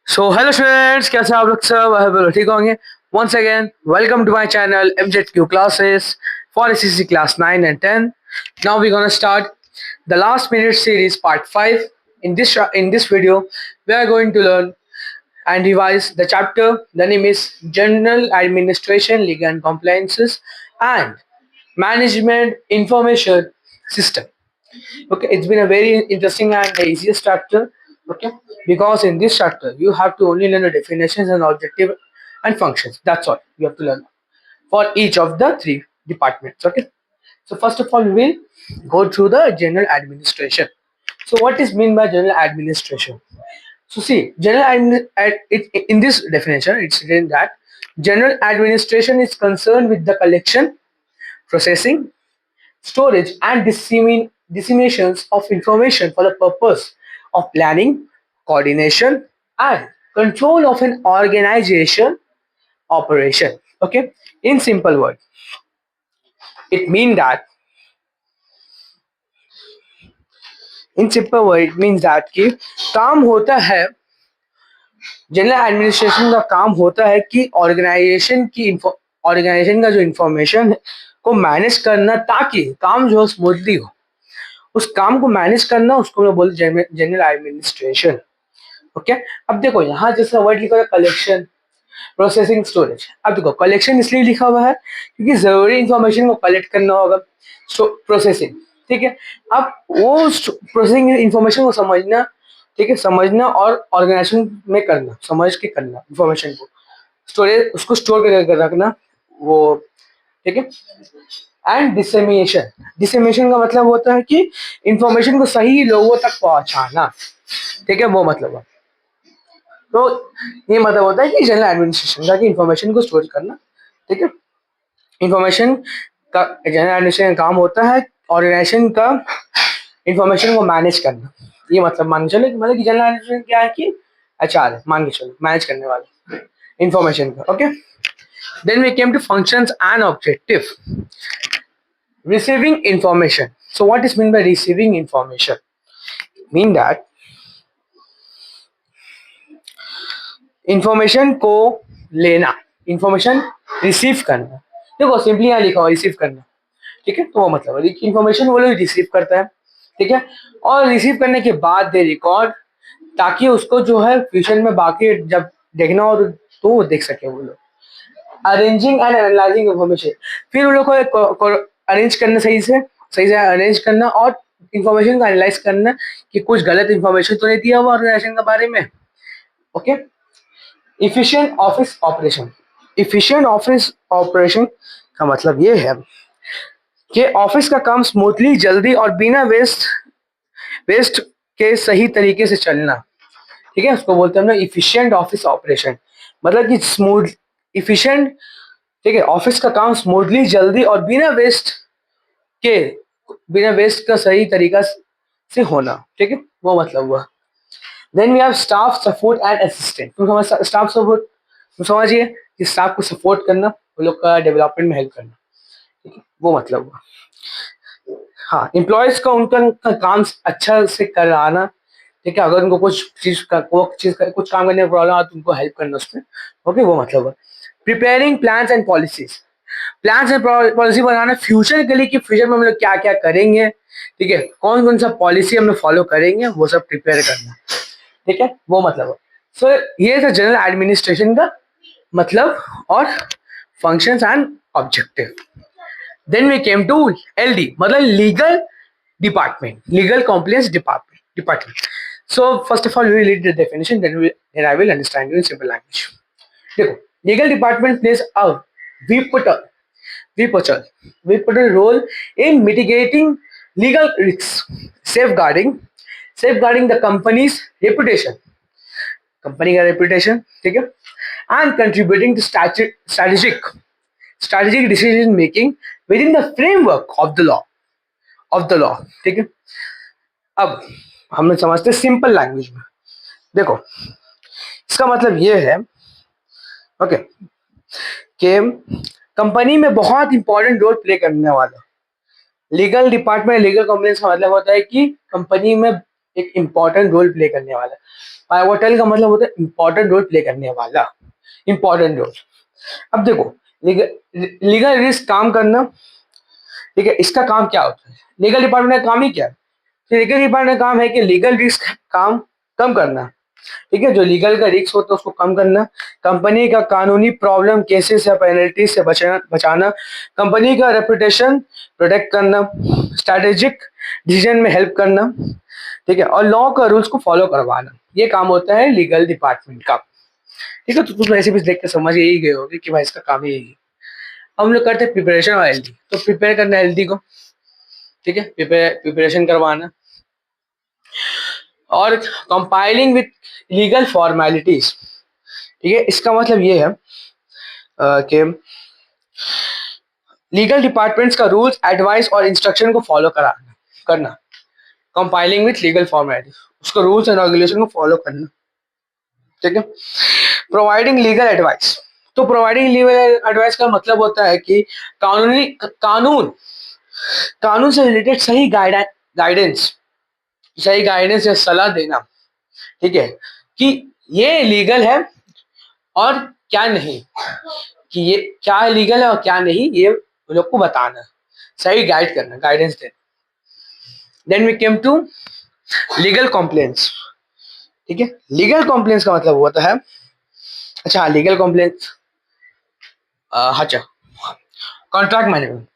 So hello students, कैसे आप लोग सब बोलो ठीक होंगे। Once again welcome to my channel MZQ classes for SSC class 9 and 10. Now we're gonna start the last minute series part 5. In this video we are going to learn and revise the chapter. The name is General Administration, Legal and Compliances and Management Information System. Okay, it's been a very interesting and the easiest chapter. Okay, because in this chapter you have to only learn the definitions and objective and functions. That's all you have to learn for each of the three departments. Okay, so first of all we will go through the general administration. So what is mean by general administration? So see, in this definition it's written that general administration is concerned with the collection, processing, storage and disseminations of information for the purpose of planning, coordination and control of an organization operation. Okay, in simple words it means that it means that कि काम होता है, general administration का काम होता है कि organisation का जो इंफॉर्मेशन को मैनेज करना ताकि काम जो स्मूथली हो, उस काम को मैनेज करना उसको मैं बोलते जनरल एडमिनिस्ट्रेशन. ओके, अब देखो यहाँ जैसे वर्ड लिखा है कलेक्शन, प्रोसेसिंग, स्टोरेज. अब देखो कलेक्शन इसलिए लिखा हुआ है क्योंकि जरूरी इंफॉर्मेशन को कलेक्ट करना होगा. प्रोसेसिंग, ठीक है. अब वो प्रोसेसिंग इंफॉर्मेशन को समझना, ठीक है, समझना और ऑर्गेनाइजेशन में करना, समझ के करना इंफॉर्मेशन को. स्टोरेज, उसको स्टोर करके रखना वो, ठीक है. एंड डिसेमिनेशन का मतलब होता है कि इंफॉर्मेशन को सही लोगों तक पहुंचाना, ठीक है, वो मतलब है. तो ये मतलब होता है कि जनरल एडमिनिस्ट्रेशन का कि इंफॉर्मेशन को स्टोर करना, ठीक है. इंफॉर्मेशन का जनरल एडमिनिस्ट्रेशन का काम होता है ऑर्गेनाइजेशन का इंफॉर्मेशन को मैनेज करना. ये मतलब मान के चलो, मतलब कि जनरल एडमिनिस्ट्रेशन क्या है कि HR है, मान के चलो मैनेज करने वाला इंफॉर्मेशन का. Okay, then we came to functions and objective. Receiving information. So what is meant by receiving information? Mean that information को लेना, इंफॉर्मेशन रिसीव करना. देखो सिंपली यहाँ लिखा हुआ रिसीव करना, ठीक है. तो वो मतलब इंफॉर्मेशन वो लोग रिसीव करता है, ठीक है. और रिसीव करने के बाद दे रिकॉर्ड, ताकि उसको जो है फ्यूचर में बाकी जब देखना हो तो वो देख सके वो लोग. अरेंजिंग एंड एनालाइजिंग इंफॉर्मेशन, फिर उन लोग को अरेंज करना, सही से अरेंज करना और इंफॉर्मेशन को एनालाइज करना कि कुछ गलत इंफॉर्मेशन तो नहीं दिया हुआ ऑर्गेनाइजेशन के बारे में. Okay. Efficient office operation. Efficient office operation का मतलब ये है कि ऑफिस का काम स्मूथली, जल्दी और बिना वेस्ट के सही तरीके से चलना, ठीक है. उसको बोलते हैं हम लोग इफिशिएंट ऑफिस ऑपरेशन. मतलब कि स्मूथ, इफिशिएंट, ठीक है, ऑफिस का काम स्मूथली, जल्दी और बिना वेस्ट का सही तरीका से होना, ठीक है, वो मतलब हुआ. Then we have staff support and assistant. तुम स्टाफ सपोर्ट, तुम समझिए कि स्टाफ को सपोर्ट करना, वो लोग का डेवलपमेंट में हेल्प करना, ठीक है, वो मतलब हुआ. हाँ, एम्प्लॉयज का उनका काम अच्छा से कराना, ठीक है. अगर उनको कुछ काम करने में प्रॉब्लम आ तो उनको हेल्प करना उसमें. ओके, वो मतलब हुआ. Preparing plans and policies. Plans and policy banana future के लिए कि फ्यूचर में हम लोग क्या क्या करेंगे, ठीक है, कौन कौन सा पॉलिसी हम लोग फॉलो करेंगे, वो सब प्रिपेयर करना, ठीक है, वो मतलब. सो ये था जनरल एडमिनिस्ट्रेशन का मतलब और functions and objective. Then we came to LD, मतलब legal department, legal compliance department. So first of all we read the definition, then I will understand you in simple language. देखो, legal department plays a vital vital vital role in mitigating legal risks, safeguarding the company's reputation, company का reputation, ठीक है, and contributing to strategic decision making within the framework of the law, ठीक है. अब हम लोग समझते हैं सिंपल लैंग्वेज में. देखो इसका मतलब ये है, ओके, कि कंपनी में बहुत इंपॉर्टेंट रोल प्ले करने वाला लीगल डिपार्टमेंट, लीगल कॉम्प्लायंस का मतलब होता है कि कंपनी में एक इम्पॉर्टेंट रोल प्ले करने वाला है। पाइवोटल का मतलब होता है इम्पॉर्टेंट रोल प्ले करने वाला, इम्पॉर्टेंट रोल। अब देखो, लीगल रिस्क काम करना, ठीक है, इसका काम क्या होता है? लीगल डिपार्टमेंट का काम ही क्या है? लीगल डिपार्टमेंट का काम है कि लीगल रिस्क काम कम करना, ठीक है, जो लीगल का रिस्क होता है उसको कम करना, कंपनी का कानूनी प्रॉब्लम केसेस या पेनल्टी से बचाना, कंपनी का रेपुटेशन प्रोटेक्ट करना, स्ट्रेटेजिक डिसीजन में हेल्प करना, ठीक है, और लॉ का रूल्स को फॉलो करवाना, ये काम होता है लीगल डिपार्टमेंट का। ठीक है, तो तुम ऐसे भी देख के समझ ही गए होगे कि भाई इसका काम ही यही है। हम लोग करते हैं प्रिपरेशन ऑफ एलडी, तो प्रिपेयर करना एलडी को, ठीक है, प्रिपरेशन करवाना, और कंपाइलिंग विथ लीगल फॉर्मेलिटीज, ठीक है, इसका मतलब ये है कि लीगल डिपार्टमेंट्स का रूल्स एडवाइस और इंस्ट्रक्शन को फॉलो कराना करना, कंपाइलिंग विथ लीगल फॉर्मेलिटीज, उसको रूल्स एंड रेगुलेशन को फॉलो करना, ठीक है। प्रोवाइडिंग लीगल एडवाइस, तो प्रोवाइडिंग लीगल एडवाइस का मतलब होता है कि कानून कानून से रिलेटेड गाइडेंस सही गाइडेंस या सलाह देना, ठीक है, कि ये लीगल है और क्या नहीं, कि ये क्या लीगल है और क्या नहीं, ये उन लोग को बताना, सही गाइड करना, गाइडेंस देना। Then we came to legal compliance, ठीक है, लीगल कॉम्प्लेंस का मतलब होता है, अच्छा लीगल कॉम्प्लेंस, अच्छा कॉन्ट्रैक्ट मैनेजमेंट,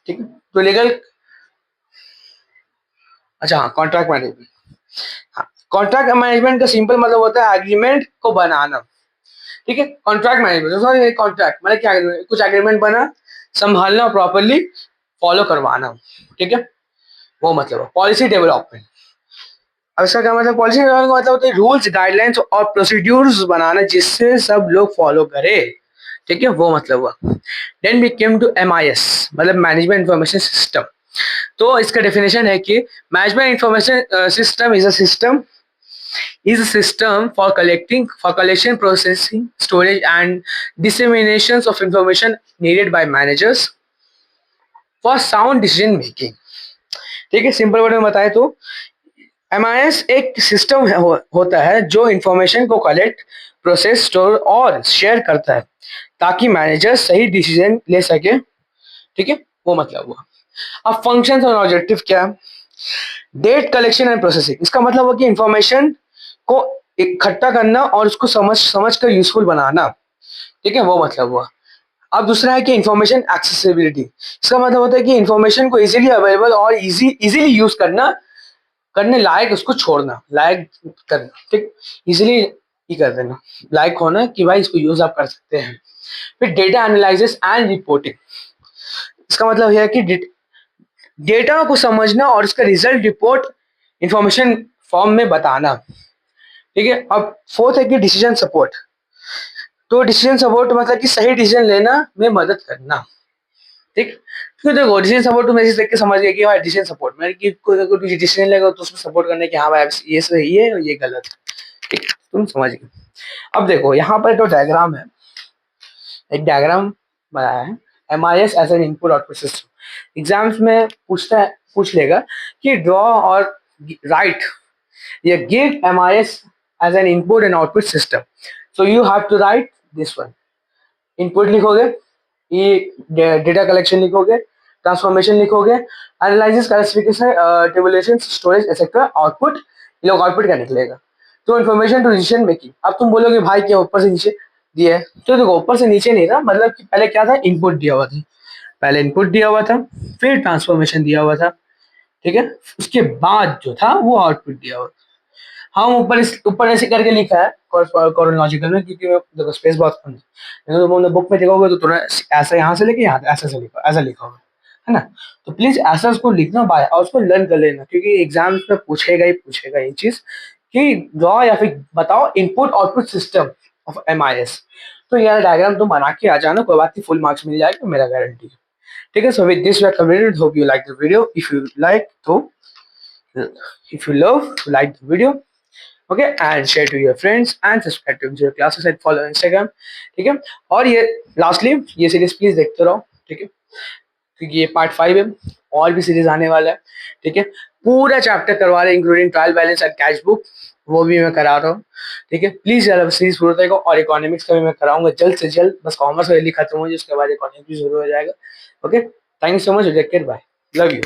ठीक है, तो लीगल, अच्छा हाँ कॉन्ट्रैक्ट मैनेजमेंट, हाँ कॉन्ट्रैक्ट मैनेजमेंट का सिंपल मतलब होता है एग्रीमेंट को बनाना, ठीक है, कॉन्ट्रैक्ट मैनेजमेंट, सॉरी कॉन्ट्रैक्ट मतलब क्या, कुछ एग्रीमेंट बना, संभालना, प्रॉपरली फॉलो करवाना, ठीक है, वो मतलब पॉलिसी डेवलपमेंट। अब इसका क्या मतलब, पॉलिसी डेवलपमेंट का मतलब होता है रूल्स गाइडलाइंस और प्रोसीड्यूर्स बनाना जिससे सब लोग फॉलो करे, ठीक है, वो मतलब हुआ। Then we came to MIS, मतलब मैनेजमेंट इंफॉर्मेशन सिस्टम। तो इसका डेफिनेशन है कि management information system is a system for collection, processing, storage, and disseminations of information needed by managers for sound decision making। ठीक है, सिंपल वर्ड में बताए तो एमआईएस एक सिस्टम होता है जो इंफॉर्मेशन को कलेक्ट, प्रोसेस, स्टोर और शेयर करता है ताकि मैनेजर सही डिसीजन ले सके, ठीक है, वो मतलब हुआ। अब फंक्शंस और ऑब्जेक्टिव क्या, डेट कलेक्शन एंड प्रोसेसिंग, इसका मतलब है कि इंफॉर्मेशन को इकट्ठा करना और उसको समझ समझ कर यूजफुल बनाना, ठीक है, वो मतलब हुआ। अब दूसरा है कि इंफॉर्मेशन एक्सेसिबिलिटी, इसका मतलब होता है कि इंफॉर्मेशन को इजीली अवेलेबल और इजीली यूज करना, करने लायक उसको छोड़ना, लायक करना, ठीक, इजीली ही कर देना, लायक होना कि भाई इसको यूज आप कर सकते हैं। फिर डेटा एनालिसिस एंड रिपोर्टिंग, इसका मतलब यह है कि डेटा को समझना और उसका रिजल्ट रिपोर्ट इंफॉर्मेशन फॉर्म में बताना, ठीक है। अब फोर्थ है कि डिसीजन सपोर्ट, तो डिसीजन सपोर्ट मतलब कि सही डिसीजन लेना में मदद करना, ठीक। तो देखो डिसीजन सपोर्ट तुम ऐसे देख के समझ गए कि भाई डिसीजन सपोर्ट में कि कोई डिसीजन लेगा तो उसमें सपोर्ट करने की, हाँ भाई ये सही है और ये गलत है, ठीक, तुम समझ गए। अब देखो यहाँ पर तो डायग्राम है, एक डायग्राम बनाया है, MIS as an input output system. Exams में पूछ लेगा कि ड्रॉ और राइट या give MIS as an input and output system, so you have to write this one. Input लिखोगे, ये डेटा कलेक्शन लिखोगे, ट्रांसफॉर्मेशन लिखोगे, analysis, classification, tabulation, storage etcetera, output, ये लोग आउटपुट क्या निकलेगा, तो इन्फॉर्मेशन टू डिसीजन मेकिंग। अब तुम बोलोगे भाई क्या ऊपर से नीचे दिया है, तो देखो ऊपर से नीचे नहीं था, मतलब कि पहले क्या था, इनपुट दिया हुआ था, पहले इनपुट दिया हुआ था, फिर ट्रांसफॉर्मेशन दिया हुआ था, ठीक है, उसके बाद जो था वो आउटपुट दिया हुआ था। हम ऊपर ऐसे करके लिखा है क्रोनोलॉजिकल में, क्योंकि देखो स्पेस बहुत कम है, तो तुमने बुक में देखोगे तो थोड़ा ऐसा यहाँ से लेके यहाँ ऐसा से लिखा, ऐसा लिखा होगा, है ना, तो प्लीज ऐसा उसको लिखना बाय और उसको लर्न कर लेना, क्योंकि एग्जाम्स में पूछेगा ये चीज कि ड्रॉ या फिर बताओ input output system of MIS. तो यार डायग्राम तुम बना के आ जाना, कोई बात नहीं, फुल मार्क्स मिल जाएगा, मेरा गारंटी है, ठीक है। So with this we are completed, hope you like the video, if you like तो if you love like the video, okay, and share to your friends and subscribe to your classes and follow Instagram, ठीक है। और ये lastly ये series please देखते रहो, ठीक है। क्योंकि ये पार्ट 5 है, और भी सीरीज आने वाला है। ठीक है, पूरा चैप्टर करवा रहे हैं including trial balance and cash book, वो भी मैं करा रहा हूँ। ठीक है, प्लीज यार सीरीज पूरा देखो। और इकोनॉमिक्स का भी मैं कराऊंगा जल्द से जल्द, बस कॉमर्स रैली खत्म हो जाए उसके बाद इकोनॉमिक्स भी शुरू हो जाएगा। Okay, thank you so much, take care, bye, love you.